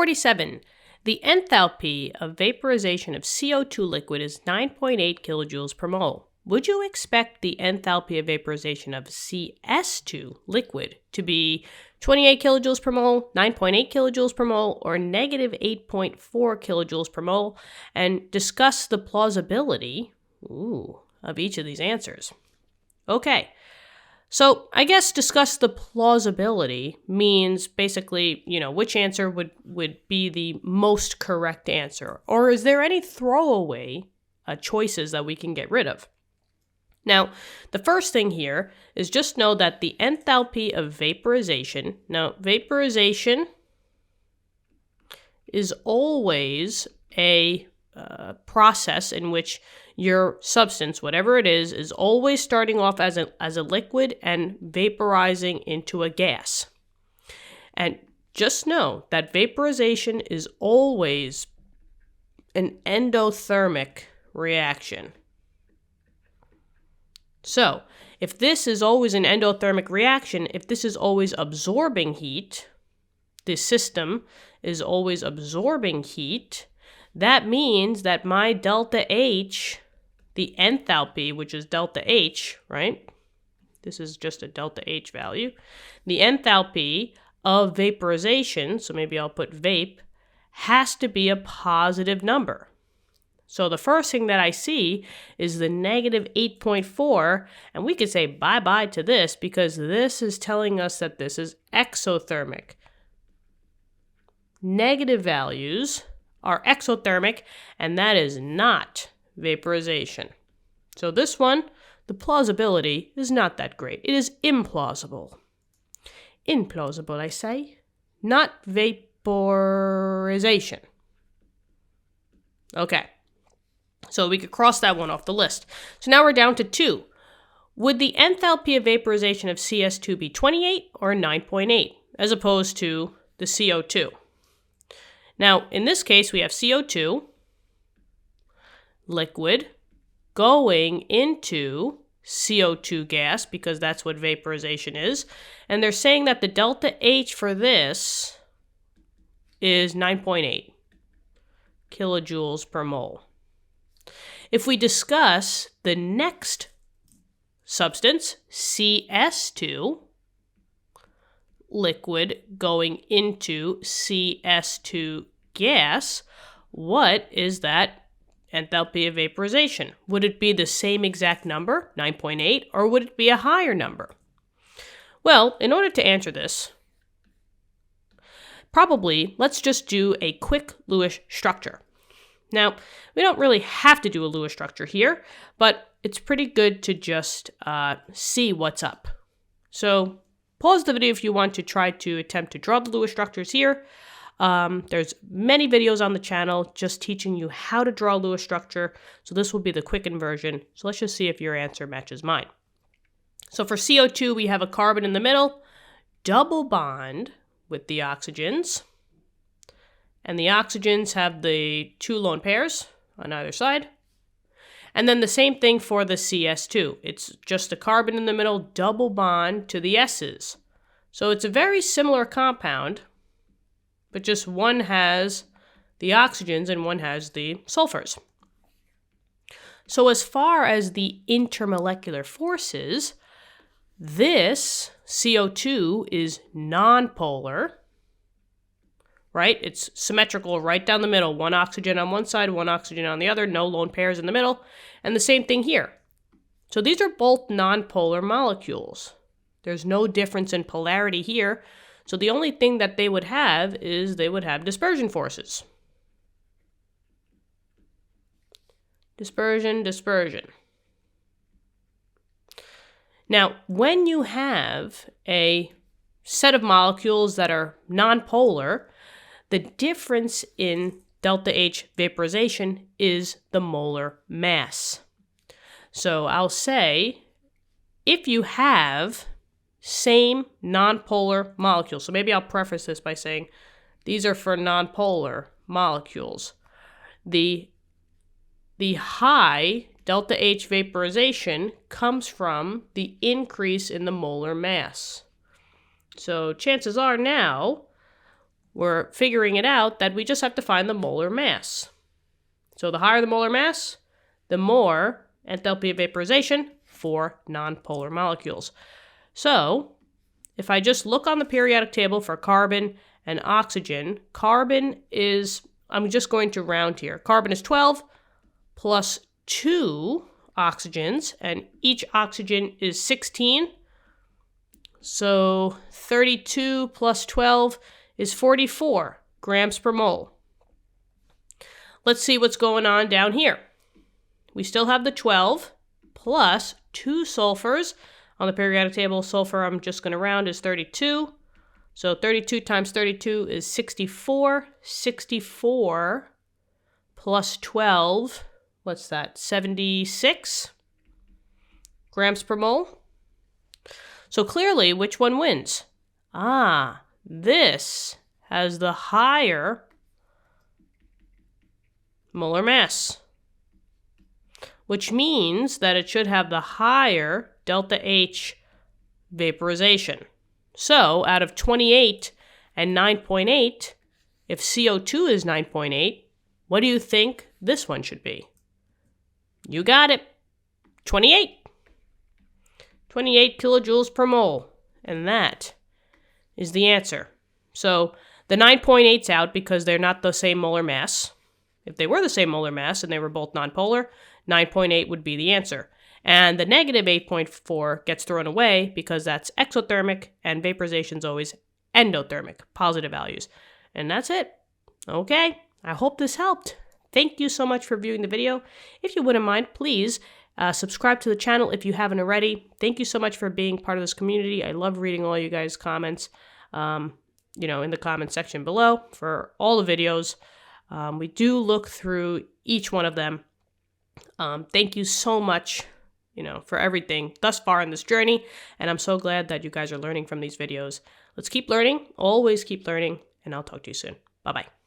47. The enthalpy of vaporization of CO2 liquid is 9.8 kilojoules per mole. Would you expect the enthalpy of vaporization of CS2 liquid to be 28 kilojoules per mole, 9.8 kilojoules per mole, or negative 8.4 kilojoules per mole? And discuss the plausibility of each of these answers. Okay, so I guess discuss the plausibility means basically, which answer would be the most correct answer, or is there any throwaway choices that we can get rid of? Now, the first thing here is just know that the enthalpy of vaporization, now vaporization is always a process in which your substance, whatever it is always starting off as a liquid and vaporizing into a gas. And just know that vaporization is always an endothermic reaction. So, if this is always an endothermic reaction, if this is always absorbing heat, the system is always absorbing heat, that means that my delta H, the enthalpy, which is delta H, right? This is just a delta H value. The enthalpy of vaporization, so maybe I'll put vape, has to be a positive number. So the first thing that I see is the negative 8.4, and we could say bye-bye to this because this is telling us that this is exothermic. Negative values are exothermic, and that is not vaporization. So this one, the plausibility is not that great. It is implausible. Implausible, I say, not vaporization. Okay. So we could cross that one off the list. So now we're down to 2. Would the enthalpy of vaporization of CS2 be 28 or 9.8 as opposed to the CO2? Now, in this case, we have CO2, liquid, going into CO2 gas because that's what vaporization is. And they're saying that the delta H for this is 9.8 kilojoules per mole. If we discuss the next substance, CS2, liquid going into CS2 gas, what is that enthalpy of vaporization? Would it be the same exact number, 9.8, or would it be a higher number? Well, in order to answer this, probably let's just do a quick Lewis structure. Now, we don't really have to do a Lewis structure here, but it's pretty good to just see what's up. So pause the video if you want to try to attempt to draw the Lewis structures here. There's many videos on the channel just teaching you how to draw a Lewis structure. So this will be the quickened version. So let's just see if your answer matches mine. So for CO2, we have a carbon in the middle, double bond with the oxygens. And the oxygens have the 2 lone pairs on either side. And then the same thing for the CS2. It's just a carbon in the middle, double bond to the S's. So it's a very similar compound, but just one has the oxygens and one has the sulfurs. So as far as the intermolecular forces, this CO2 is nonpolar. Right? It's symmetrical right down the middle. One oxygen on one side, one oxygen on the other, no lone pairs in the middle. And the same thing here. So these are both nonpolar molecules. There's no difference in polarity here. So the only thing that they would have is they would have dispersion forces. Dispersion, dispersion. Now, when you have a set of molecules that are nonpolar, the difference in delta H vaporization is the molar mass. So I'll say if you have same nonpolar molecules, so maybe I'll preface this by saying these are for nonpolar molecules. The high delta H vaporization comes from the increase in the molar mass. So chances are now we're figuring it out that we just have to find the molar mass. So the higher the molar mass, the more enthalpy of vaporization for nonpolar molecules. So if I just look on the periodic table for carbon and oxygen, carbon is, I'm just going to round here. Carbon is 12 plus 2 oxygens, and each oxygen is 16. So 32 plus 12 is 44 grams per mole. Let's see what's going on down here. We still have the 12 plus 2 sulfurs. On the periodic table, sulfur, I'm just going to round, is 32. So 32 times 32 is 64. 64 plus 12, what's that, 76 grams per mole. So clearly, which one wins? This has the higher molar mass, which means that it should have the higher delta H vaporization. So out of 28 and 9.8, if CO2 is 9.8, what do you think this one should be? You got it, 28. 28 kilojoules per mole, and that is the answer. So the 9.8's out because they're not the same molar mass. If they were the same molar mass and they were both nonpolar, 9.8 would be the answer. And the negative 8.4 gets thrown away because that's exothermic and vaporization is always endothermic, positive values. And that's it. Okay, I hope this helped. Thank you so much for viewing the video. If you wouldn't mind, please subscribe to the channel if you haven't already. Thank you so much for being part of this community. I love reading all you guys' comments, in the comment section below for all the videos. We do look through each one of them. Thank you so much, for everything thus far in this journey. And I'm so glad that you guys are learning from these videos. Let's keep learning, always keep learning, and I'll talk to you soon. Bye-bye.